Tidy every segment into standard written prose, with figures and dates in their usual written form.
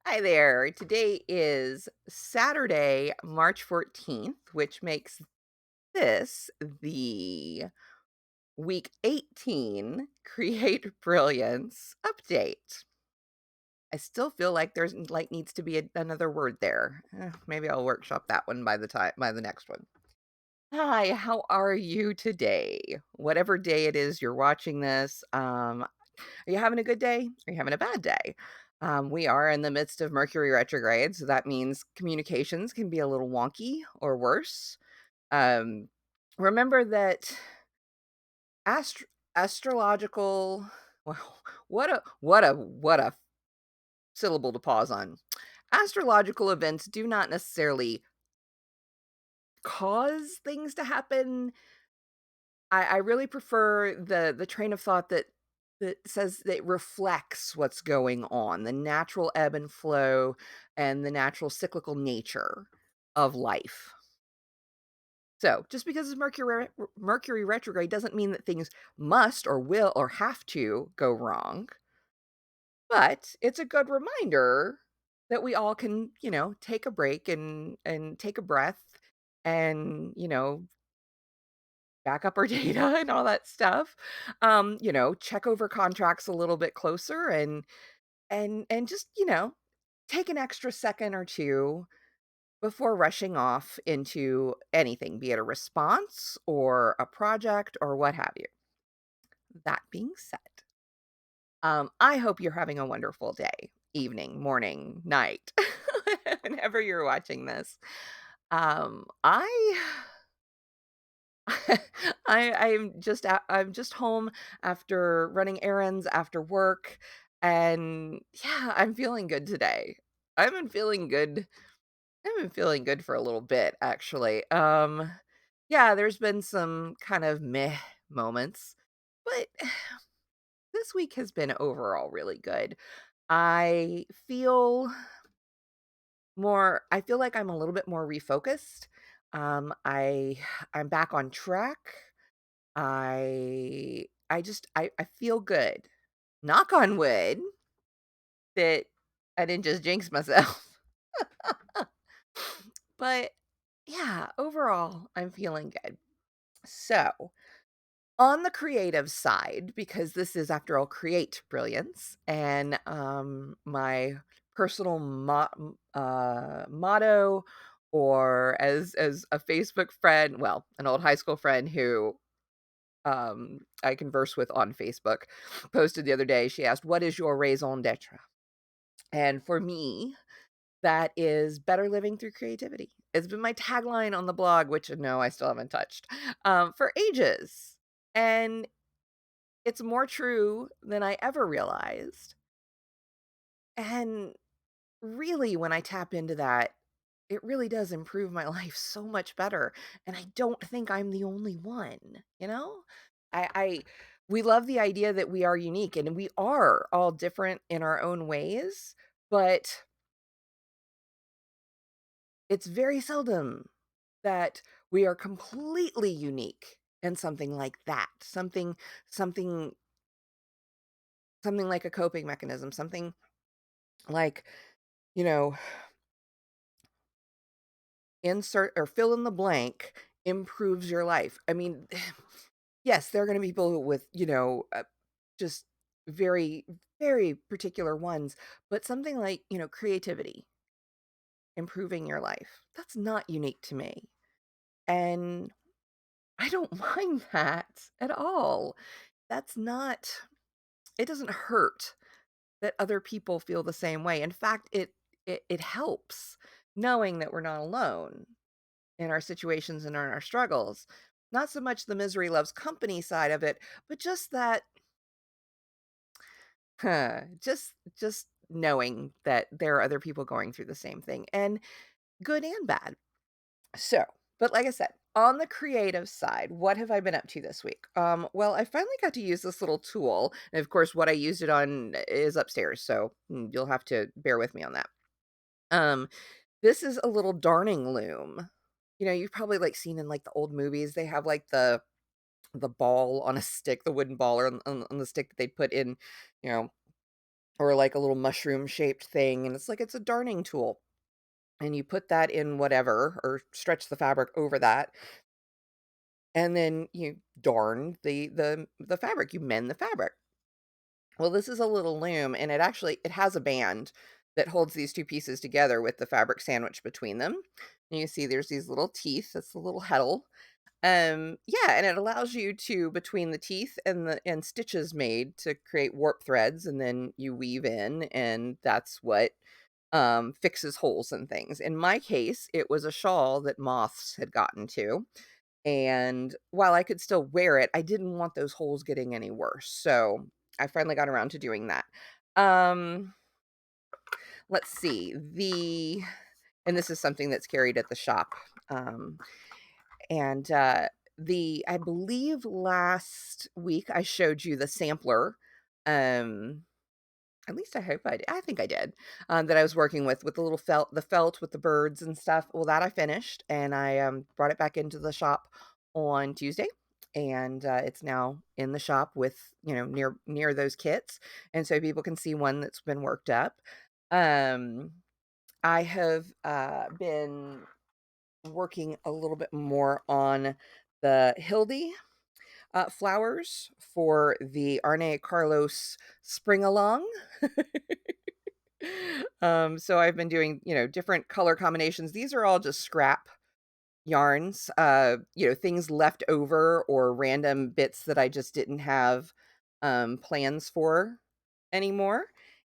Hi there. Today is Saturday, March 14th, which makes this the week 18 Create Brilliance update. I still feel like there's needs to be another word there. Maybe I'll workshop that one by the next one. Hi, how are you today? Whatever day it is you're watching this, are you having a good day? Are you having a bad day? We are in the midst of Mercury retrograde, so that means communications can be a little wonky or worse. Um, Remember that astrological. Wow, what a syllable to pause on. Astrological events do not necessarily cause things to happen. I really prefer the train of thought that says that it reflects what's going on, the natural ebb and flow and the natural cyclical nature of life. So, just because it's Mercury retrograde doesn't mean that things must or will or have to go wrong, but it's a good reminder that we all can, take a break and take a breath and, back up our data and all that stuff. Check over contracts a little bit closer and just, take an extra second or two before rushing off into anything, be it a response or a project or what have you. That being said, I hope you're having a wonderful day, evening, morning, night, whenever you're watching this. I I'm just home after running errands after work, and yeah, I'm feeling good today. I've been feeling good. I've been feeling good for a little bit, actually. Yeah, there's been some kind of meh moments, but this week has been overall really good. I feel I feel like I'm a little bit more refocused. I'm back on track. I feel good. Knock on wood that I didn't just jinx myself. But yeah, overall, I'm feeling good. So, on the creative side, because this is after all Create Brilliance and my personal motto, or as a Facebook friend, well, an old high school friend who I converse with on Facebook, posted the other day. She asked, "What is your raison d'être?" And for me, that is better living through creativity. It's been my tagline on the blog, which no, I still haven't touched for ages. And it's more true than I ever realized. And really, when I tap into that, it really does improve my life so much better. And I don't think I'm the only one, you know? I we love the idea that we are unique and we are all different in our own ways, but it's very seldom that we are completely unique in something like that. Something something like a coping mechanism, something like, you know, insert or fill in the blank improves your life. I mean, yes, there are going to be people with, just very, very particular ones, but something like, creativity, improving your life, that's not unique to me. And I don't mind that at all. That's not, it doesn't hurt that other people feel the same way. In fact, it helps knowing that we're not alone in our situations and in our struggles. Not so much the misery loves company side of it, but just that, just knowing that there are other people going through the same thing, and good and bad. So, but like I said, on the creative side, what have I been up to this week? Well, I finally got to use this little tool. And of course, what I used it on is upstairs, so you'll have to bear with me on that. Um, this is a little darning loom. You've probably like seen in like the old movies, they have like the ball on a stick, the wooden ball or on the stick that they put in, you know, or like a little mushroom shaped thing, and it's a darning tool. And you put that in whatever, or stretch the fabric over that, and then you darn the fabric, you mend the fabric. Well, this is a little loom, and it has a band that holds these 2 pieces together with the fabric sandwich between them. And you see there's these little teeth, that's the little heddle. Yeah, and it allows you to, between the teeth and stitches made, to create warp threads, and then you weave in, and that's what fixes holes and things. In my case, it was a shawl that moths had gotten to, and while I could still wear it, I didn't want those holes getting any worse. So I finally got around to doing that. Um, let's see. And this is something that's carried at the shop. Um, and I believe last week I showed you the sampler. Um, at least I hope I did. I think I did. That I was working with the little felt with the birds and stuff. Well, that I finished, and I brought it back into the shop on Tuesday, and it's now in the shop with, near those kits, and so people can see one that's been worked up. Um, I have been working a little bit more on the Hildy flowers for the Arne Carlos Spring Along. So I've been doing, different color combinations. These are all just scrap yarns, things left over, or random bits that I just didn't have plans for anymore.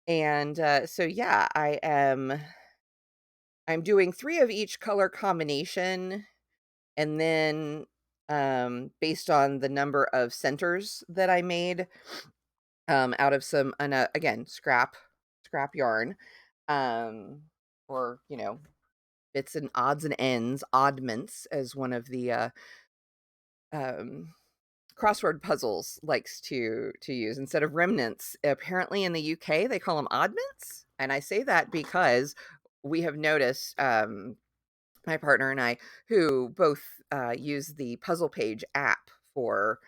And so yeah, I'm doing 3 of each color combination, and then based on the number of centers that I made out of some, again, scrap yarn, um, or bits and odds and ends, oddments, as one of the um, crossword puzzles likes to use, instead of remnants. Apparently, in the UK, they call them oddments, and I say that because we have noticed. My partner and I, who both use the Puzzle Page app for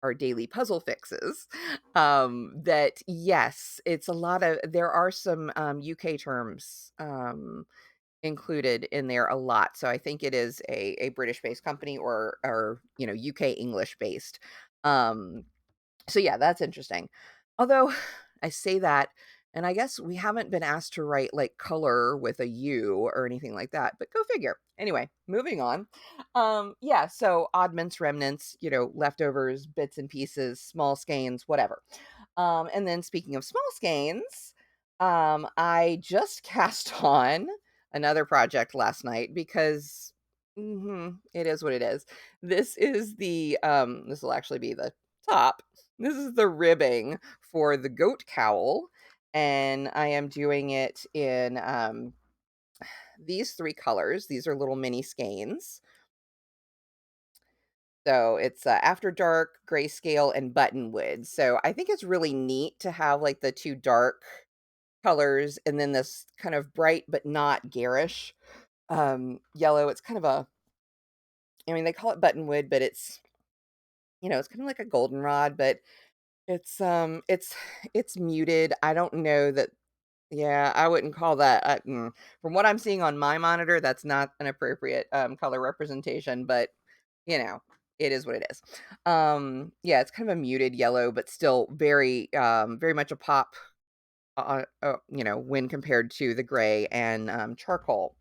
our daily puzzle fixes, that yes, it's a lot of, there are some UK terms included in there a lot. So I think it is a British based company, or UK English based. Um, so yeah, that's interesting. Although I say that, and I guess we haven't been asked to write like color with a U or anything like that, but go figure. Anyway, moving on. Yeah, so oddments, remnants, leftovers, bits and pieces, small skeins, whatever. And then speaking of small skeins, I just cast on another project last night because it is what it is. This will actually be the top. This is the ribbing for the goat cowl, and I am doing it in these 3 colors. These are little mini skeins. So it's After Dark, Grayscale, and Buttonwood. So I think it's really neat to have like the 2 dark colors, and then this kind of bright but not garish yellow. It's kind of they call it Buttonwood, but it's kind of like a goldenrod, but it's muted. I don't know that. Yeah, I wouldn't call that, from what I'm seeing on my monitor, that's not an appropriate, color representation, but, you know, it is what it is. Yeah, it's kind of a muted yellow, but still very much a pop, when compared to the gray and, charcoal.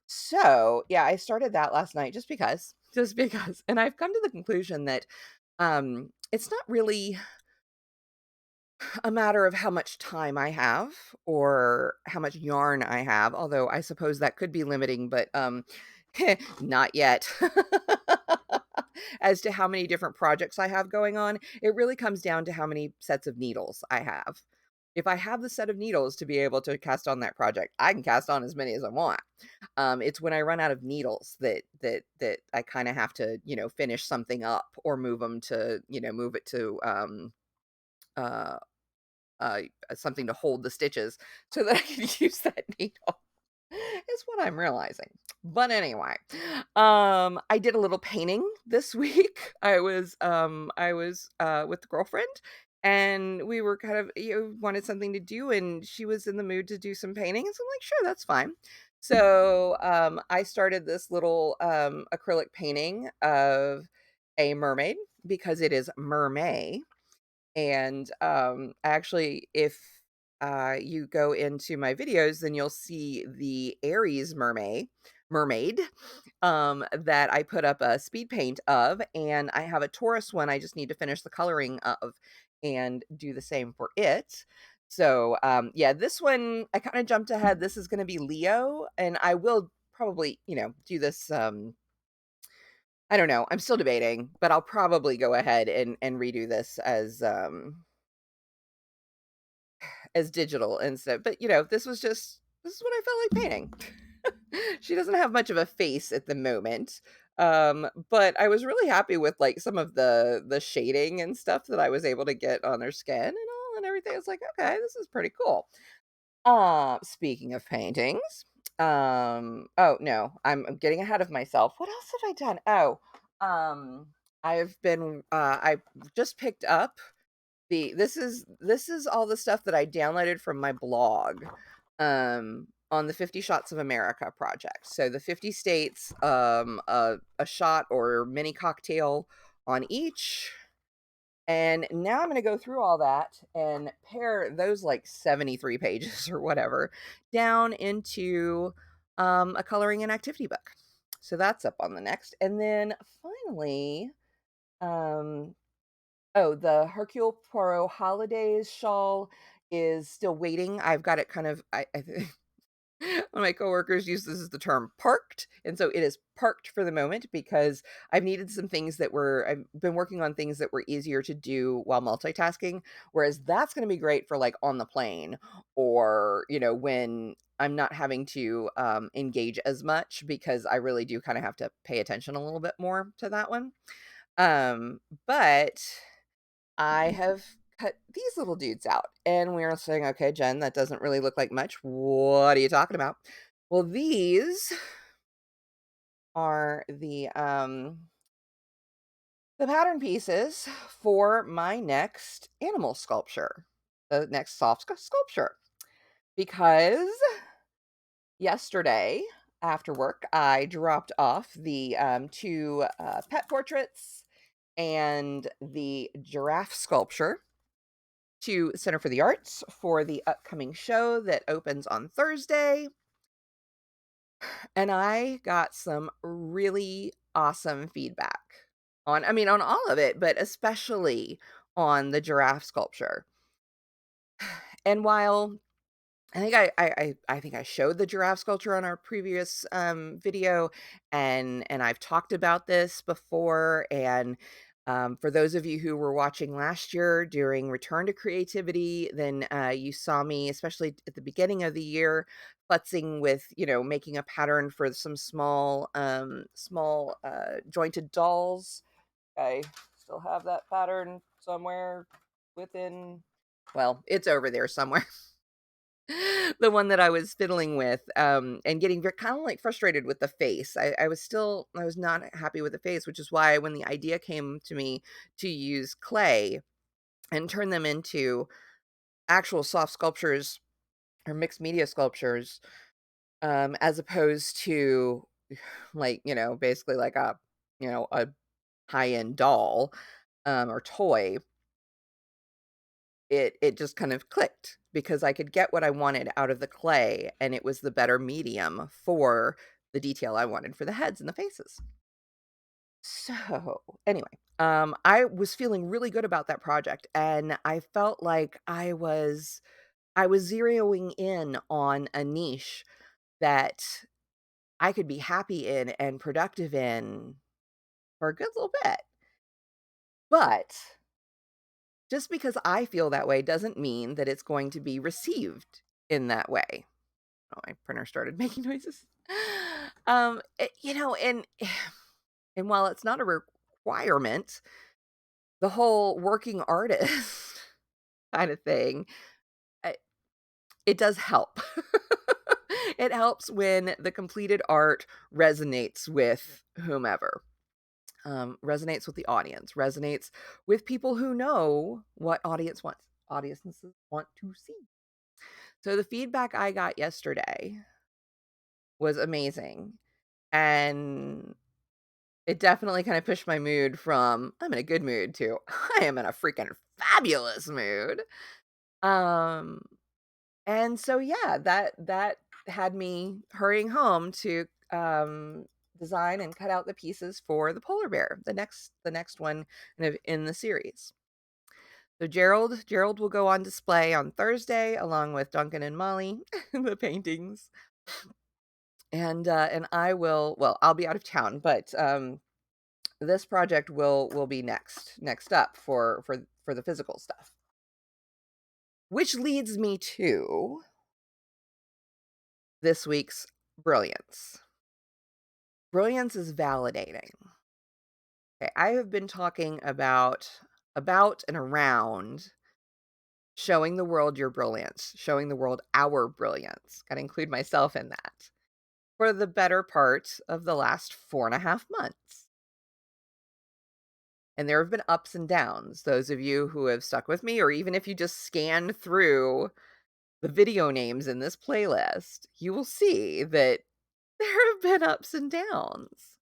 So, yeah, I started that last night just because, and I've come to the conclusion that, it's not really a matter of how much time I have, or how much yarn I have, although I suppose that could be limiting, but not yet. As to how many different projects I have going on, it really comes down to how many sets of needles I have. If I have the set of needles to be able to cast on that project, I can cast on as many as I want. It's when I run out of needles that I kind of have to, finish something up, or move it to uh uh, something to hold the stitches so that I can use that needle, is what I'm realizing. But anyway, I did a little painting this week. I was with the girlfriend, and we were kind of, wanted something to do, and she was in the mood to do some painting, so I'm like, "Sure, that's fine." So, I started this little, acrylic painting of a mermaid because it is mermay, and, actually, if, you go into my videos, then you'll see the Aries mermaid, that I put up a speed paint of, and I have a Taurus one I just need to finish the coloring of and do the same for it. So, yeah, this one, I kinda jumped ahead. This is gonna be Leo, and I will probably, do this, I don't know, I'm still debating, but I'll probably go ahead and redo this as digital instead. But, this is what I felt like painting. She doesn't have much of a face at the moment, but I was really happy with, like, some of the shading and stuff that I was able to get on her skin and all and everything. It's like, "Okay, this is pretty cool." Speaking of paintings, oh, no, I'm getting ahead of myself. What else have I done? Oh, I just picked up this is all the stuff that I downloaded from my blog, on the 50 Shots of America project. So the 50 states, a shot or mini cocktail on each, and now I'm gonna go through all that and pare those, like, 73 pages or whatever down into, a coloring and activity book. So that's up on the next, and then finally, um oh, the Hercule Poirot Holidays shawl is still waiting. I've got it kind of I one of my coworkers uses the term parked, and so it is parked for the moment because I've been working on things that were easier to do while multitasking, whereas that's gonna be great for, like, on the plane or, when I'm not having to, engage as much because I really do kinda have to pay attention a little bit more to that one. But I have cut these little dudes out, and we are saying, "Okay, Jen, that doesn't really look like much. What are you talking about?" Well, these are the pattern pieces for my next animal sculpture, the next soft sculpture, because yesterday after work, I dropped off the, 2, pet portraits and the giraffe sculpture to Center for the Arts for the upcoming show that opens on Thursday, and I got some really awesome feedback on all of it, but especially on the giraffe sculpture. And while I think I showed the giraffe sculpture on our previous, video, and I've talked about this before, and, for those of you who were watching last year during Return to Creativity, then, you saw me, especially at the beginning of the year, futzing with, making a pattern for some small, jointed dolls. I still have that pattern somewhere within well, it's over there somewhere. The one that I was fiddling with, and getting kinda, like, frustrated with the face. I was not happy with the face, which is why when the idea came to me to use clay and turn them into actual soft sculptures or mixed media sculptures, as opposed to, like, basically like a high-end doll, or toy, it just kind of clicked because I could get what I wanted out of the clay, and it was the better medium for the detail I wanted for the heads and the faces. So, anyway, I was feeling really good about that project, and I felt like I was zeroing in on a niche that I could be happy in and productive in for a good little bit. But just because I feel that way doesn't mean that it's going to be received in that way. Oh, my printer started making noises. And while it's not a requirement, the whole working artist kind of thing, uh, it does help. It helps when the completed art resonates with whomever. resonates with the audience, resonates with people who know what audiences want to see. So the feedback I got yesterday was amazing. And it definitely kind of pushed my mood from I'm in a good mood to I am in a freaking fabulous mood. Um and so yeah, that had me hurrying home to design and cut out the pieces for the polar bear, the next one in the series. So Gerald will go on display on Thursday along with Duncan and Molly, the paintings. And I will, well, I'll be out of town, but this project will be next up for the physical stuff. Which leads me to this week's Brilliance. Brilliance is validating. Okay, I have been talking about and around showing the world your brilliance, showing the world our brilliance. Gotta include myself in that. For the better part of the last 4.5 months. And there have been ups and downs. Those of you who have stuck with me, or even if you just scan through the video names in this playlist, you will see that there have been ups and downs.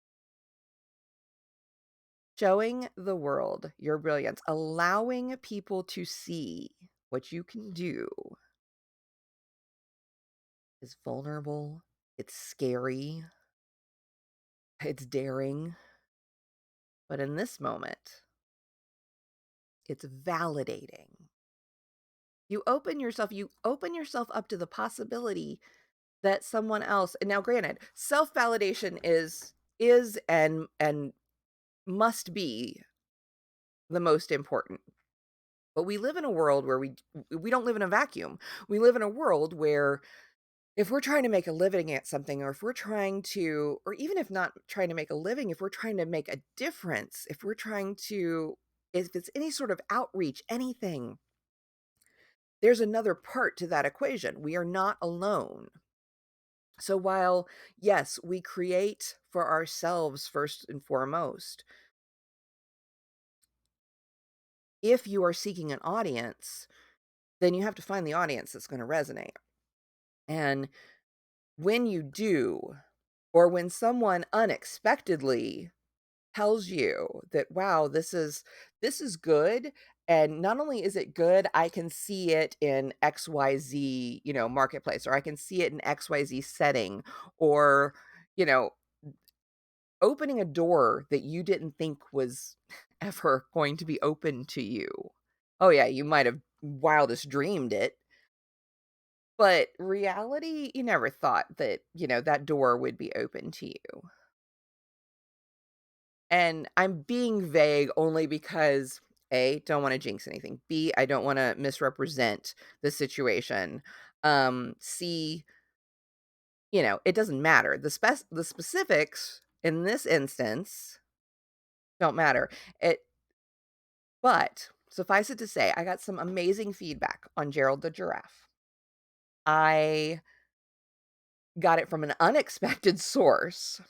Showing the world your brilliance, allowing people to see what you can do is vulnerable, it's scary, it's daring. But in this moment, it's validating. You open yourself up to the possibility that someone else, and now granted, self-validation is and must be the most important. But we live in a world where we don't live in a vacuum. We live in a world where if we're trying to make a living at something, or if we're trying to, or even if not trying to make a living, if we're trying to make a difference, if it's any sort of outreach, anything, there's another part to that equation. We are not alone. So while, yes, we create for ourselves first and foremost, if you are seeking an audience, then you have to find the audience that's going to resonate. And when you do, or when someone unexpectedly tells you that, wow, this is good, and not only is it good, I can see it in XYZ, marketplace, or I can see it in XYZ setting, or, you know, opening a door that you didn't think was ever going to be open to you. Oh yeah, you might have wildest dreamed it, but reality, you never thought that, that door would be open to you. And I'm being vague only because A, don't want to jinx anything. B, I don't want to misrepresent the situation. C, it doesn't matter. The specifics in this instance don't matter. But suffice it to say, I got some amazing feedback on Gerald the giraffe. I got it from an unexpected source,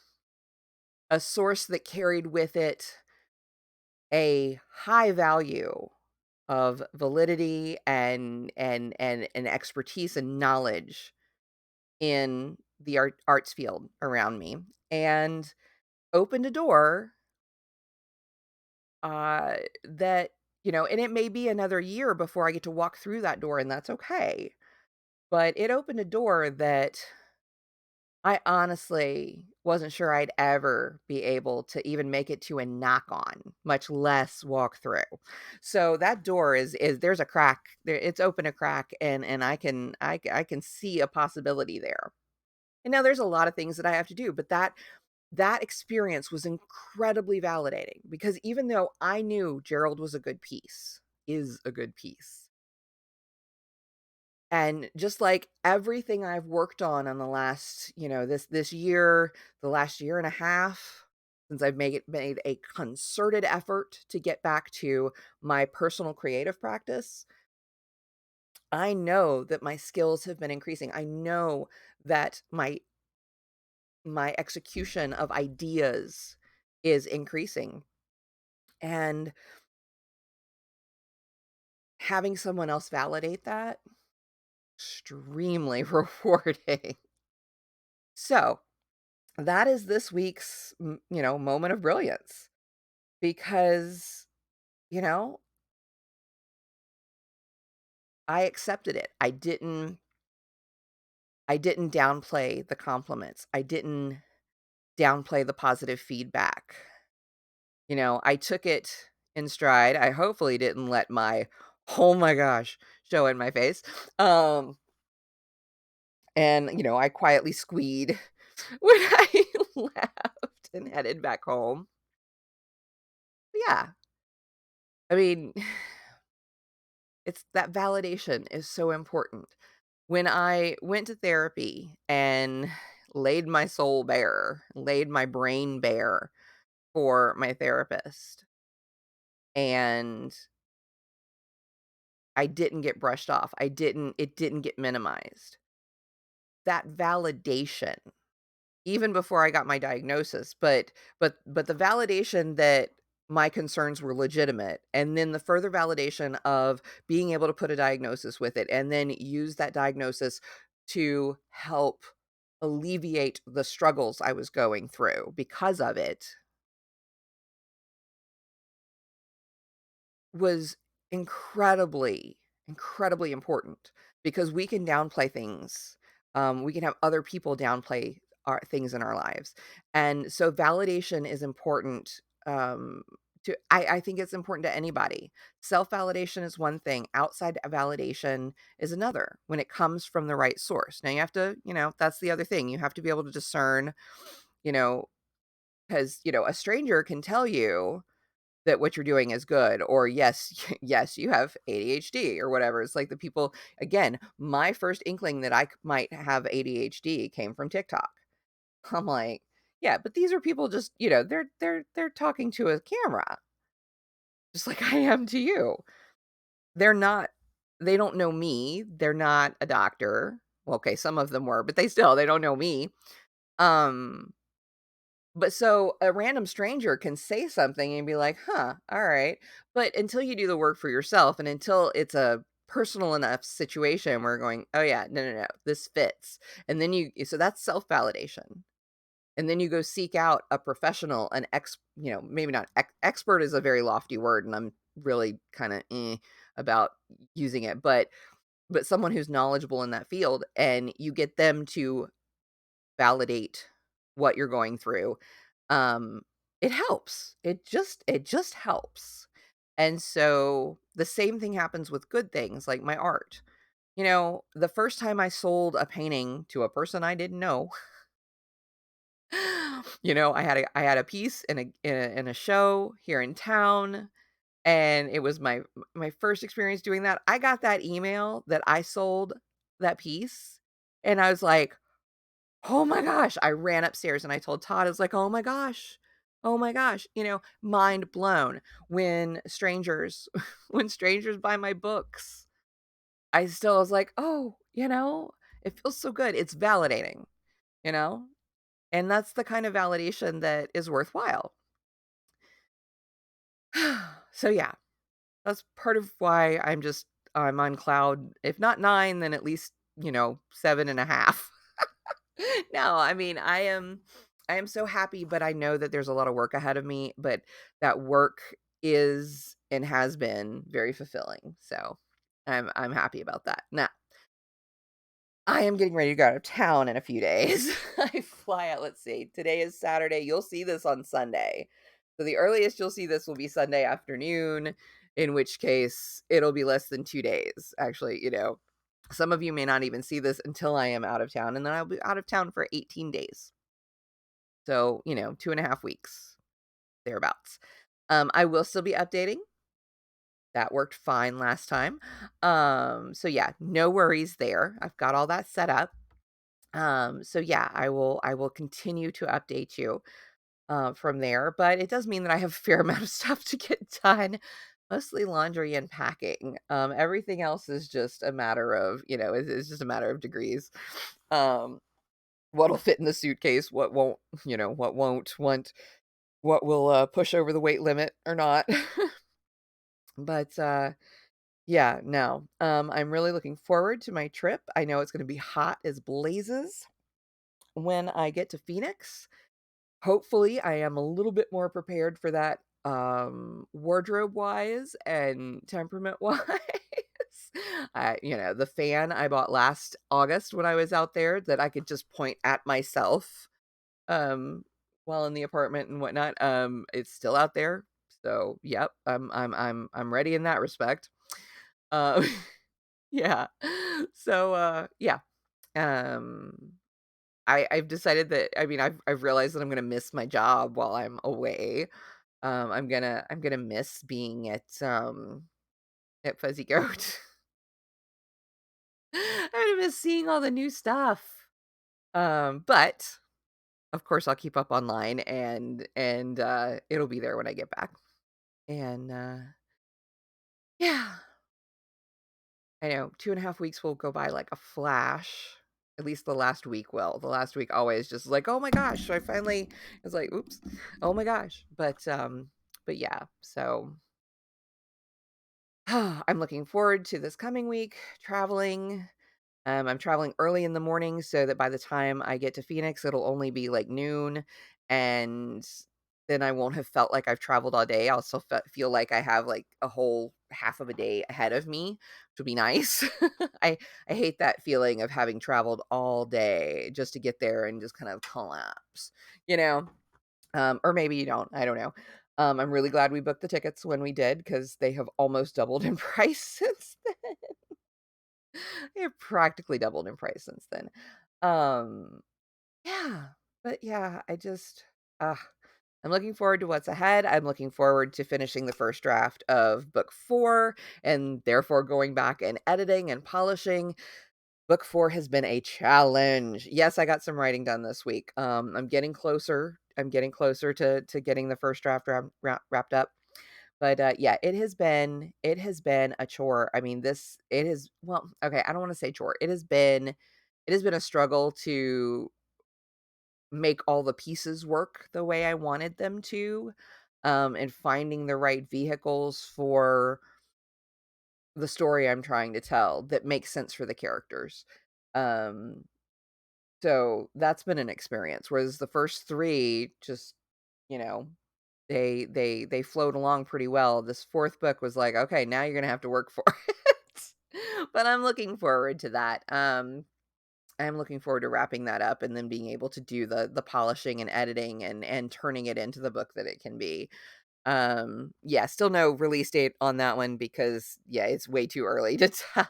a source that carried with it a high value of validity and expertise and knowledge in the arts field around me, and opened a door that, and it may be another year before I get to walk through that door, and that's okay. But it opened a door that I honestly wasn't sure I'd ever be able to even make it to a knock on, much less walk through. So that door is there's a crack there. It's open a crack, and I can see a possibility there. And now there's a lot of things that I have to do, but that experience was incredibly validating, because even though I knew Gerald was a good piece, is a good piece, and just like everything I've worked on the last, this year, the last year and a half, since I've made a concerted effort to get back to my personal creative practice, I know that my skills have been increasing. I know that my execution of ideas is increasing. And having someone else validate that, extremely rewarding. So, that is this week's, moment of brilliance because, you know, I accepted it. I didn't downplay the compliments. I didn't downplay the positive feedback. I took it in stride. I hopefully didn't let my "Oh my gosh" show in my face. Um, and, I quietly squeed when I left and headed back home. Yeah. I mean, it's that validation is so important. When I went to therapy and laid my soul bare, laid my brain bare for my therapist, and I didn't get brushed off. It didn't get minimized. That validation, even before I got my diagnosis, but the validation that my concerns were legitimate, and then the further validation of being able to put a diagnosis with it, and then use that diagnosis to help alleviate the struggles I was going through because of it, was incredibly, incredibly important because we can downplay things. We can have other people downplay our things in our lives. And so validation is important. I think it's important to anybody. Self-validation is one thing. Outside validation is another when it comes from the right source. Now you have to, that's the other thing. You have to be able to discern, you know, because, a stranger can tell you that what you're doing is good, or yes, yes, you have ADHD or whatever. It's like the people, again, my first inkling that might have ADHD came from TikTok. I'm like, yeah, but these are people just, they're talking to a camera, just like I am to you. They're not, they don't know me. They're not a doctor. Well, okay, some of them were, but they don't know me. Um, But so a random stranger can say something and be like, "Huh, all right." But until you do the work for yourself and until it's a personal enough situation where going, "Oh yeah, no, no, no, this fits." And then so that's self-validation. And then you go seek out a professional, maybe not expert is a very lofty word and I'm really kind of about using it, but someone who's knowledgeable in that field and you get them to validate what you're going through, um, it helps. It just helps. And so the same thing happens with good things like my art. The first time I sold a painting to a person I didn't know, I had a piece in a show here in town, and it was my first experience doing that. I got that email that I sold that piece, and I was like, "Oh my gosh." I ran upstairs and I told Todd, I was like, "Oh my gosh. Oh my gosh." Mind blown when strangers when strangers buy my books. I still was like, "Oh, it feels so good." It's validating, you know? And that's the kind of validation that is worthwhile. So yeah, that's part of why I'm on cloud, if not 9, then at least, 7.5. No, I mean, I am so happy, but I know that there's a lot of work ahead of me, but that work is and has been very fulfilling. So I'm happy about that. Now, I am getting ready to go out of town in a few days. I fly out, let's see. Today is Saturday. You'll see this on Sunday. So the earliest you'll see this will be Sunday afternoon, in which case it'll be less than 2 days. Actually, some of you may not even see this until I am out of town, and then I'll be out of town for 18 days. So, 2.5 weeks, thereabouts. I will still be updating. That worked fine last time. So yeah, no worries there. I've got all that set up. So yeah, I will continue to update you from there, but it does mean that I have a fair amount of stuff to get done, mostly laundry and packing. Everything else is just a matter of, it's just a matter of degrees. Um, what'll fit in the suitcase, what won't, what won't, what will push over the weight limit or not. But yeah, no. I'm really looking forward to my trip. I know it's going to be hot as blazes when I get to Phoenix. Hopefully, I am a little bit more prepared for that, wardrobe-wise and temperament-wise. The fan I bought last August when I was out there that I could just point at myself, um, while in the apartment and whatnot, it's still out there. So, yep, I'm ready in that respect. Um, yeah. So, yeah. Um I've decided that I mean, I've realized that I'm gonna miss my job while I'm away. I'm gonna miss being at Fuzzy Goat. I'm gonna miss seeing all the new stuff. But of course I'll keep up online and it'll be there when I get back. And yeah, I know 2.5 weeks will go by like a flash. At least the last week will. The last week always just like, oh my gosh, I finally was like, oops, oh my gosh. But yeah, so I'm looking forward to this coming week traveling. I'm traveling early in the morning so that by the time I get to Phoenix, it'll only be like noon. And then I won't have felt like I've traveled all day. I'll still feel like I have like a whole half of a day ahead of me, which would be nice. I, I hate that feeling of having traveled all day just to get there and just kind of collapse, you know? Or maybe you don't. I don't know. I'm really glad we booked the tickets when we did because they have almost doubled in price since then. They have practically doubled in price since then. Um, yeah, but yeah, uh, I'm looking forward to what's ahead. I'm looking forward to finishing the first draft of book 4 and therefore going back and editing and polishing. Book 4 has been a challenge. Yes, I got some writing done this week. I'm getting closer. I'm getting closer to getting the first draft wrapped up. But, yeah, it has been a chore. I mean, this it is well, okay, I don't wanna say chore. It has been a struggle to make all the pieces work the way I wanted them to, and finding the right vehicles for the story I'm trying to tell that makes sense for the characters. Um, so that's been an experience, whereas the first 3 just, you know, they flowed along pretty well. This 4th book was like, "Okay, now you're gonna have to work for it." But I'm looking forward to that. I'm looking forward to wrapping that up and then being able to do the polishing and editing and turning it into the book that it can be. Yeah, still no release date on that one because, yeah, it's way too early to tell.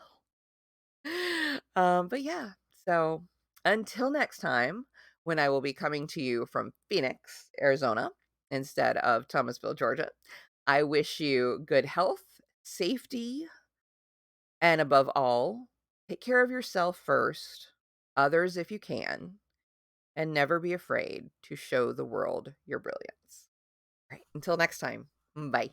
But yeah, so until next time, when I will be coming to you from Phoenix, Arizona, instead of Thomasville, Georgia, I wish you good health, safety, and above all, take care of yourself first, others if you can, and never be afraid to show the world your brilliance. Right. Until next time, bye.